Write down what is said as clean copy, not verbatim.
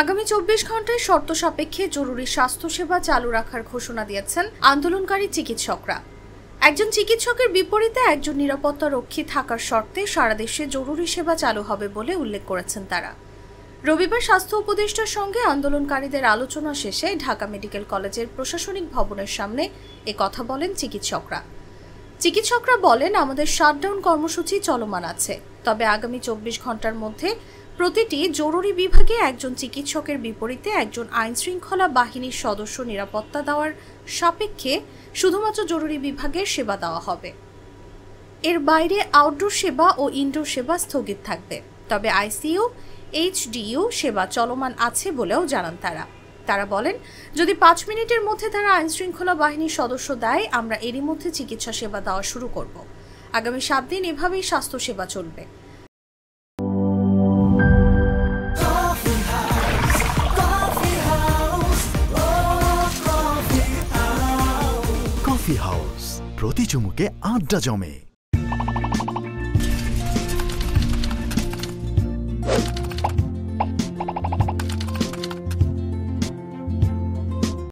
আগামী 24 ঘন্টায় শর্ত সাপেক্ষে জরুরি স্বাস্থ্যসেবা চালু রাখার ঘোষণা দিয়েছেন আন্দোলনকারী চিকিৎসকরা। একজন চিকিৎসকের বিপরীতে একজন নিরাপত্তা রক্ষী থাকার শর্তে সারা দেশে জরুরি সেবা চালু হবে বলে উল্লেখ করেছেন তারা। রবিবার স্বাস্থ্য উপদেষ্টার সঙ্গে আন্দোলনকারীদের আলোচনা শেষে ঢাকা মেডিকেল কলেজের প্রশাসনিক ভবনের সামনে কথা বলেন চিকিৎসকরা। চিকিৎসকরা বলেন, আমাদের শাটডাউন কর্মসূচি চলমান আছে, তবে আগামী 24 ঘন্টার মধ্যে প্রতিটি জরুরি বিভাগে একজন চিকিৎসকের বিপরীতে একজন আইনশৃঙ্খলা বাহিনীর সদস্য নিরাপত্তা দেওয়ার সাপেক্ষে শুধুমাত্র জরুরি বিভাগের সেবা দেওয়া হবে। এর বাইরে আউটডোর সেবা ও ইনডোর সেবা স্থগিত থাকবে, তবে আইসিইউ, এইচডিইউ সেবা চলমান আছে বলেও জানান তারা বলেন, যদি 5 মিনিটের মধ্যে তারা আইনশৃঙ্খলা বাহিনীর সদস্য দেয়, আমরা এরই মধ্যে চিকিৎসা সেবা দেওয়া শুরু করব। আগামী 7 দিন এভাবেই স্বাস্থ্য সেবা চলবে। কফি হাউস, প্রতি চুমুকে আড্ডা জমে।